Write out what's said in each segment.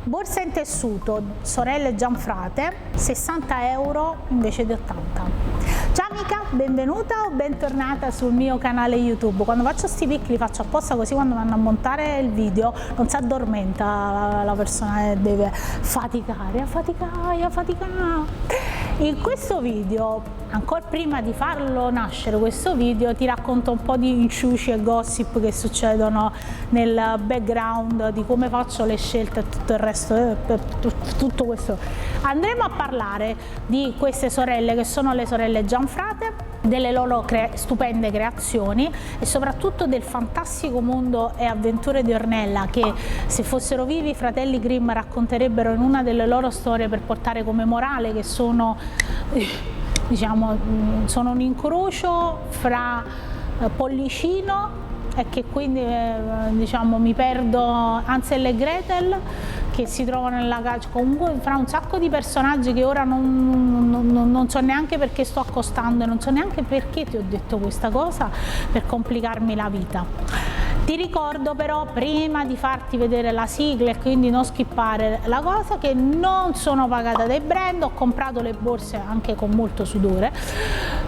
Borsa in tessuto, sorelle Gianfrate, 60 euro invece di 80. Ciao amica, benvenuta o bentornata sul mio canale YouTube. Quando faccio sti pic li faccio apposta, così quando vanno a montare il video non si addormenta la persona che deve faticare. In questo video, ancora prima di farlo nascere questo video, ti racconto un po' di inciuci e gossip che succedono nel background, di come faccio le scelte e tutto il resto, tutto questo. Andremo a parlare di queste sorelle che sono le sorelle Gianfrate, delle loro stupende creazioni e soprattutto del fantastico mondo e avventure di Ornella che, se fossero vivi, i fratelli Grimm racconterebbero in una delle loro storie per portare come morale che sono, diciamo, sono un incrocio fra Pollicino e che quindi diciamo mi perdo Hansel e Gretel, che si trovano nella caccia, comunque fra un sacco di personaggi che ora non so neanche perché sto accostando e non so neanche perché ti ho detto questa cosa per complicarmi la vita. Ti ricordo però, prima di farti vedere la sigla e quindi non skippare la cosa, che non sono pagata dai brand, ho comprato le borse anche con molto sudore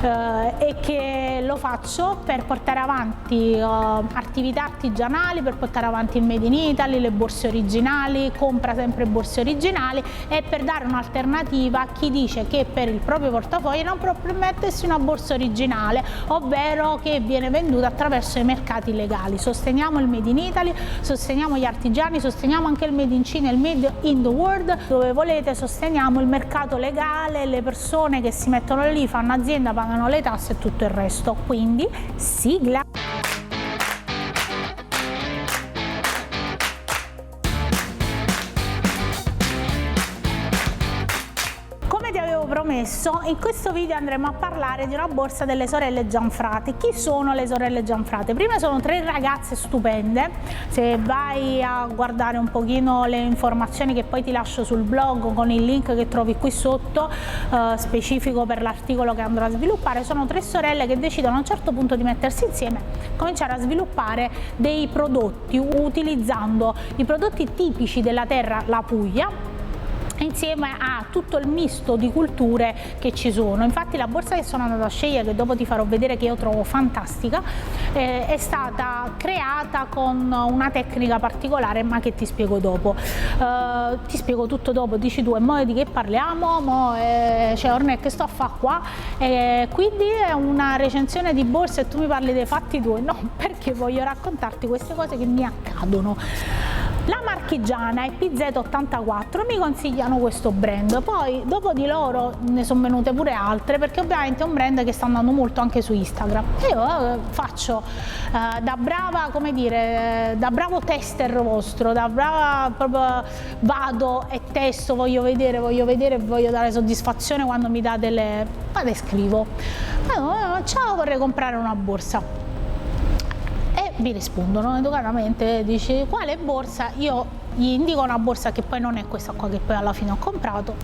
e che lo faccio per portare avanti attività artigianali, per portare avanti il Made in Italy, le borse originali, compra sempre borse originali, e per dare un'alternativa a chi dice che per il proprio portafoglio non può permettersi una borsa originale, ovvero che viene venduta attraverso i mercati illegali. Sosteniamo il Made in Italy, sosteniamo gli artigiani, sosteniamo anche il Made in Cina, il Made in the World, dove volete, sosteniamo il mercato legale, le persone che si mettono lì, fanno azienda, pagano le tasse e tutto il resto. Quindi sigla! Promesso, in questo video andremo a parlare di una borsa delle sorelle Gianfrate. Chi sono le sorelle Gianfrate? Prima sono tre ragazze stupende, se vai a guardare un pochino le informazioni che poi ti lascio sul blog con il link che trovi qui sotto, specifico per l'articolo che andrò a sviluppare, sono tre sorelle che decidono a un certo punto di mettersi insieme, cominciare a sviluppare dei prodotti utilizzando i prodotti tipici della terra, la Puglia, insieme a tutto il misto di culture che ci sono. Infatti la borsa che sono andata a scegliere, che dopo ti farò vedere, che io trovo fantastica, è stata creata con una tecnica particolare, ma che ti spiego dopo. Ti spiego tutto dopo, dici tu, e mo di che parliamo? Cioè Ornella, che sto a fare qua? Quindi è una recensione di borse e tu mi parli dei fatti tuoi? No, perché voglio raccontarti queste cose che mi accadono. La marchigiana e PZ84 mi consigliano questo brand, poi dopo di loro ne sono venute pure altre, perché ovviamente è un brand che sta andando molto anche su Instagram. E io faccio da brava, come dire, da bravo tester vostro, da brava proprio vado e testo, voglio vedere e voglio dare soddisfazione quando mi dà delle... Vado e scrivo, ciao, vorrei comprare una borsa. Vi rispondono educatamente, dici quale borsa? Io gli indico una borsa che poi non è questa qua che poi alla fine ho comprato,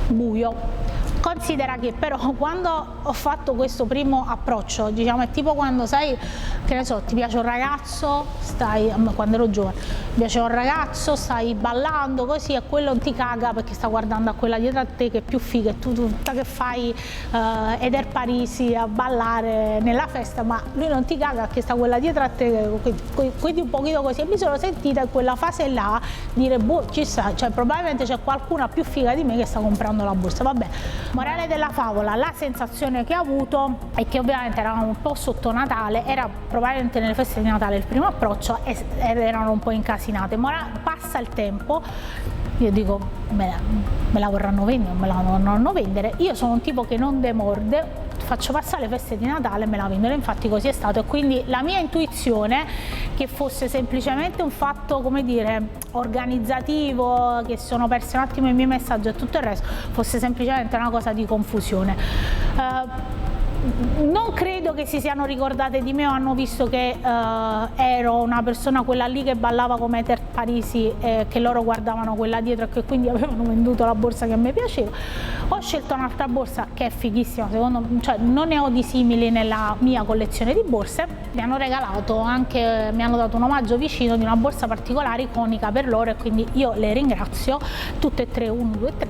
buio. Considera che però quando ho fatto questo primo approccio, diciamo, è tipo quando, sai, che ne so, ti piace un ragazzo, stai, quando ero giovane, mi piaceva un ragazzo, stai ballando così e quello non ti caga perché sta guardando a quella dietro a te che è più figa e tu tutta che fai Eder Parisi a ballare nella festa, ma lui non ti caga perché sta quella dietro a te, quindi un pochino così. E mi sono sentita in quella fase là dire, boh, ci sta, cioè probabilmente c'è qualcuna più figa di me che sta comprando la borsa. Vabbè, morale della favola, la sensazione che ho avuto è che ovviamente eravamo un po' sotto Natale, era probabilmente nelle feste di Natale il primo approccio ed erano un po' incasinate, ma ora passa il tempo, io dico me la vorranno vendere, me la vorranno vendere, io sono un tipo che non demorde, faccio passare le feste di Natale e me la vendono, infatti così è stato. E quindi la mia intuizione, che fosse semplicemente un fatto, come dire, organizzativo, che sono persi un attimo i miei messaggi e tutto il resto, fosse semplicemente una cosa di confusione. non credo che si siano ricordate di me o hanno visto che ero una persona quella lì che ballava come Ter Parisi, che loro guardavano quella dietro e che quindi avevano venduto la borsa che a me piaceva. Ho scelto un'altra borsa che è fighissima, secondo me, cioè non ne ho di simili nella mia collezione di borse. Mi hanno regalato anche, mi hanno dato un omaggio vicino di una borsa particolare iconica per loro, e quindi io le ringrazio tutte e tre, 1, 2, 3,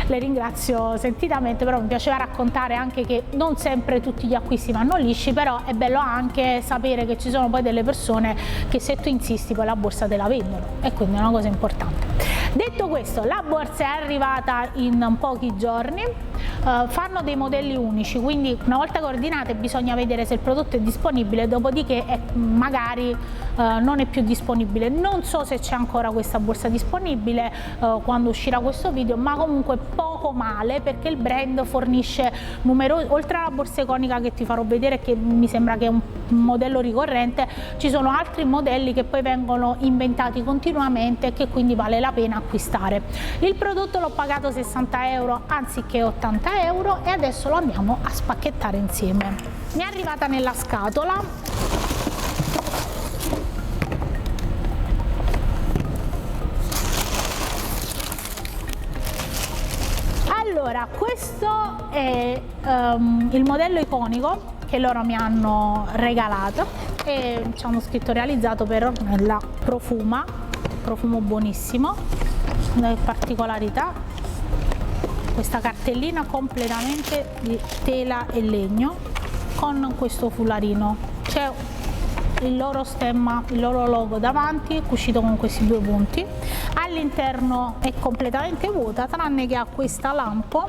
le ringrazio sentitamente. Però mi piaceva raccontare anche che non sempre tutti gli acquisti vanno lisci, però è bello anche sapere che ci sono poi delle persone che se tu insisti poi la borsa te la vendono, e quindi è una cosa importante. Detto questo, la borsa è arrivata in pochi giorni, fanno dei modelli unici, quindi una volta che ordinate bisogna vedere se il prodotto è disponibile, dopodiché magari non è più disponibile. Non so se c'è ancora questa borsa disponibile quando uscirà questo video, ma comunque poco male, perché il brand fornisce oltre alla borsa iconica che ti farò vedere, che mi sembra che è un modello ricorrente, ci sono altri modelli che poi vengono inventati continuamente e che quindi vale la pena acquistare. Il prodotto l'ho pagato 60 euro anziché 80 euro e adesso lo andiamo a spacchettare insieme. Mi è arrivata nella scatola. Allora, questo è il modello iconico che loro mi hanno regalato e ci hanno scritto realizzato per la Profuma, profumo buonissimo. Una particolarità, questa cartellina completamente di tela e legno con questo fularino, c'è il loro stemma, il loro logo davanti, cucito con questi due punti. All'interno è completamente vuota, tranne che ha questa lampo.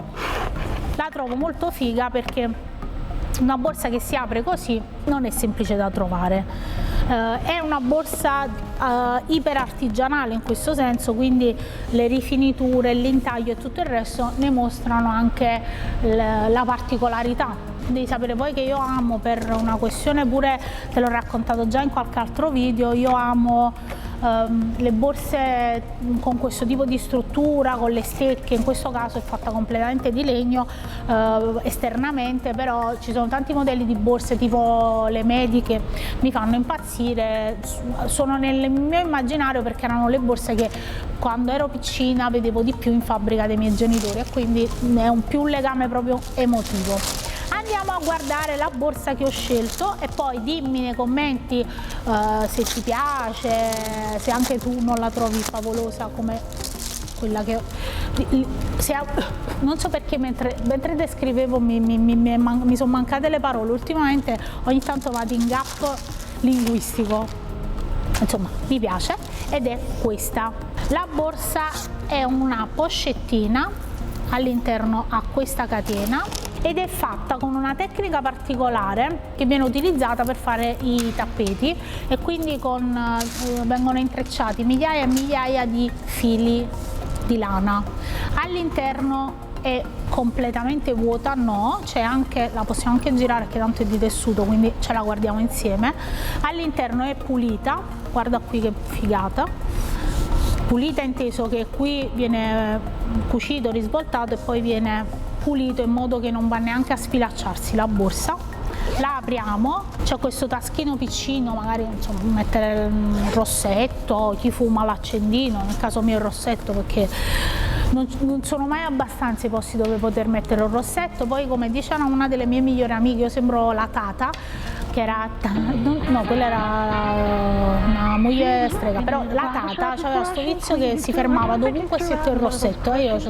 La trovo molto figa perché una borsa che si apre così non è semplice da trovare. È una borsa iper artigianale in questo senso, quindi le rifiniture, l'intaglio e tutto il resto ne mostrano anche la particolarità. Devi sapere poi che io amo, per una questione pure, te l'ho raccontato già in qualche altro video, io amo le borse con questo tipo di struttura, con le stecche. In questo caso è fatta completamente di legno esternamente, però ci sono tanti modelli di borse tipo le Medi che mi fanno impazzire, sono nel mio immaginario perché erano le borse che quando ero piccina vedevo di più in fabbrica dei miei genitori, e quindi è un legame proprio emotivo. Andiamo a guardare la borsa che ho scelto e poi dimmi nei commenti se ti piace, se anche tu non la trovi favolosa come quella che non so perché mentre descrivevo mi sono mancate le parole. Ultimamente ogni tanto vado in gap linguistico, insomma mi piace, ed è questa. La borsa è una pochettina, all'interno ha questa catena ed è fatta con una tecnica particolare che viene utilizzata per fare i tappeti, e quindi vengono intrecciati migliaia e migliaia di fili di lana. All'interno è completamente vuota, no, c'è anche, la possiamo anche girare perché tanto è di tessuto, quindi ce la guardiamo insieme. All'interno è pulita, guarda qui che figata, pulita inteso che qui viene cucito, risvoltato e poi viene pulito in modo che non va neanche a sfilacciarsi la borsa. La apriamo, c'è questo taschino piccino, magari insomma, mettere il rossetto, chi fuma l'accendino, nel caso mio il rossetto, perché non sono mai abbastanza i posti dove poter mettere un rossetto. Poi, come dice una delle mie migliori amiche, io sembro la Tata, che era, no, quella era una moglie strega, però la Tata aveva questo vizio che si fermava dovunque sotto il rossetto, e io ho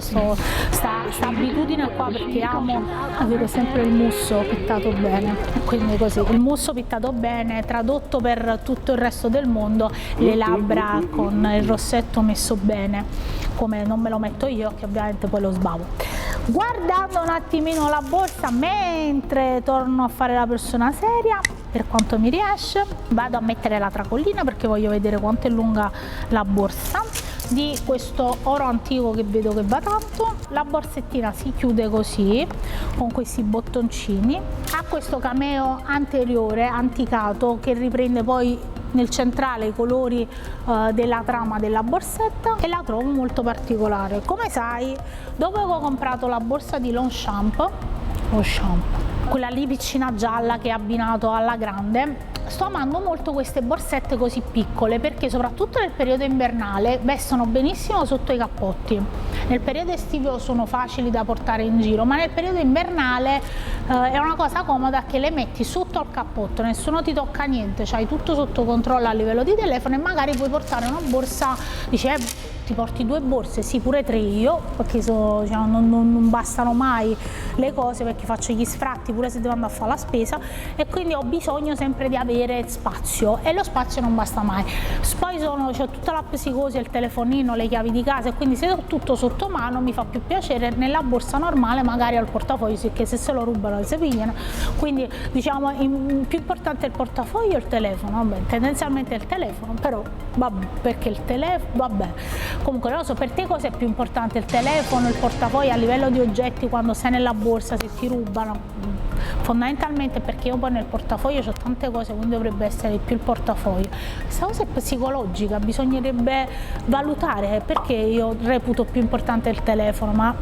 sta abitudine qua perché amo avere sempre il musso pittato bene, quindi così, il musso pittato bene, tradotto per tutto il resto del mondo, le labbra con il rossetto messo bene, come non me lo metto io, che ovviamente poi lo sbavo. Guardando un attimino la borsa mentre torno a fare la persona seria, per quanto mi riesce, vado a mettere la tracollina perché voglio vedere quanto è lunga la borsa, di questo oro antico che vedo che va tanto. La borsettina si chiude così con questi bottoncini, ha questo cameo anteriore anticato che riprende poi nel centrale i colori della trama della borsetta, e la trovo molto particolare. Come sai, dopo che ho comprato la borsa di Longchamp lo shampoo. Quella lì piccina gialla che è abbinato alla grande. Sto amando molto queste borsette così piccole perché soprattutto nel periodo invernale vestono benissimo sotto i cappotti. Nel periodo estivo sono facili da portare in giro, ma nel periodo invernale è una cosa comoda che le metti sotto al cappotto, nessuno ti tocca niente, c'hai tutto sotto controllo a livello di telefono e magari puoi portare una borsa, dice ti porti 2 borse, sì pure 3 io, perché diciamo, non bastano mai le cose perché faccio gli sfratti pure se devo andare a fare la spesa e quindi ho bisogno sempre di avere spazio e lo spazio non basta mai. Poi c'ho tutta la psicosi, il telefonino, le chiavi di casa e quindi se ho tutto sotto mano mi fa più piacere. Nella borsa normale magari al portafoglio, perché se lo rubano si pigliano, quindi diciamo più importante il portafoglio o il telefono? Vabbè, tendenzialmente il telefono, però vabbè, perché il telefono, vabbè. Comunque non lo so, per te cosa è più importante, il telefono, il portafoglio a livello di oggetti quando sei nella borsa, se ti rubano? Fondamentalmente perché io poi nel portafoglio ho tante cose, quindi dovrebbe essere più il portafoglio. Questa cosa è psicologica, bisognerebbe valutare perché io reputo più importante il telefono, ma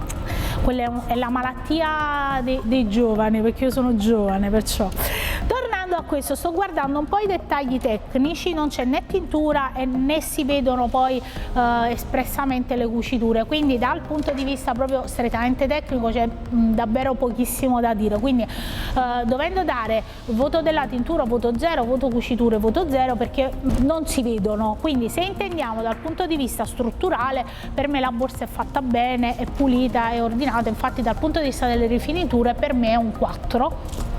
quella è la malattia dei giovani, perché io sono giovane, perciò. Tornando a questo, sto guardando un po' i dettagli tecnici, non c'è né tintura e né si vedono poi espressamente le cuciture, quindi dal punto di vista proprio strettamente tecnico c'è davvero pochissimo da dire, quindi dovendo dare voto della tintura voto 0, voto cuciture voto 0 perché non si vedono, quindi se intendiamo dal punto di vista strutturale per me la borsa è fatta bene, è pulita, è ordinata, infatti dal punto di vista delle rifiniture per me è un 4.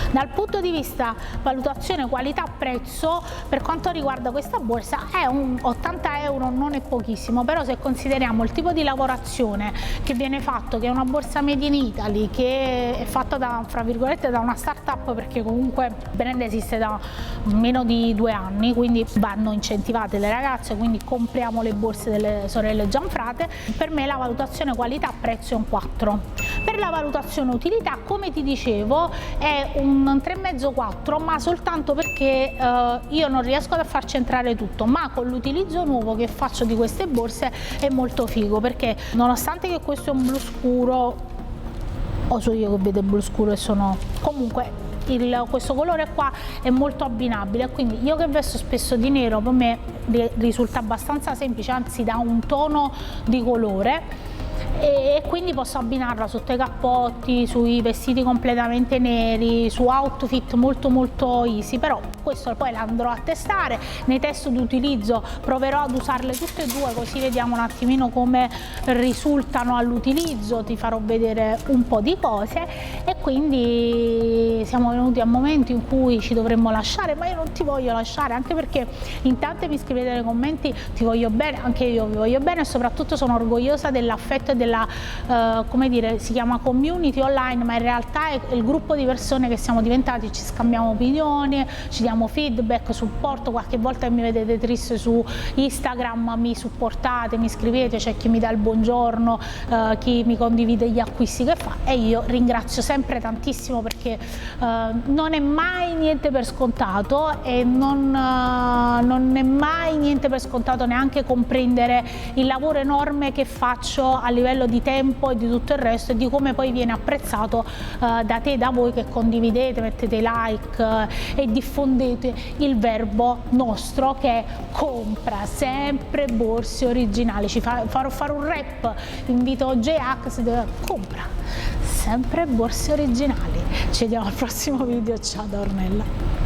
Dal punto di vista valutazione qualità-prezzo, per quanto riguarda questa borsa è un 80 euro, non è pochissimo, però se consideriamo il tipo di lavorazione che viene fatto, che è una borsa made in Italy, che è fatta da, fra virgolette, da una startup, perché comunque il brand esiste da meno di 2 anni, quindi vanno incentivate le ragazze, quindi compriamo le borse delle sorelle Gianfrate, per me la valutazione qualità-prezzo è un 4. Per la valutazione utilità, come ti dicevo, è un 3,5-4, ma soltanto perché io non riesco a farci entrare tutto, ma con l'utilizzo nuovo che faccio di queste borse è molto figo, perché nonostante che questo è un blu scuro, o so io che vedo il blu scuro e sono comunque questo colore qua è molto abbinabile, quindi io che vesto spesso di nero per me risulta abbastanza semplice, anzi dà un tono di colore e quindi posso abbinarla sotto i cappotti, sui vestiti completamente neri, su outfit molto easy, però questo poi l'andrò a testare, nei test d'utilizzo proverò ad usarle tutte e due così vediamo un attimino come risultano all'utilizzo, ti farò vedere un po' di cose e quindi siamo venuti a momenti in cui ci dovremmo lasciare, ma io non ti voglio lasciare, anche perché in tante mi scrivete nei commenti ti voglio bene, anche io vi voglio bene e soprattutto sono orgogliosa dell'affetto e della, come dire, si chiama community online, ma in realtà è il gruppo di persone che siamo diventati, ci scambiamo opinioni, ci diamo feedback, supporto, qualche volta mi vedete triste su Instagram, mi supportate, mi scrivete, c'è chi mi dà il buongiorno, chi mi condivide gli acquisti che fa e io ringrazio sempre tantissimo perché non è mai niente per scontato e non è mai niente per scontato neanche comprendere il lavoro enorme che faccio a livello di tempo e di tutto il resto e di come poi viene apprezzato da te, da voi che condividete, mettete like e diffondete il verbo nostro che è compra sempre borse originali. Ci farò fare un rap, invito J-Ax, compra sempre borse originali. Ci vediamo al prossimo video, ciao da Ornella.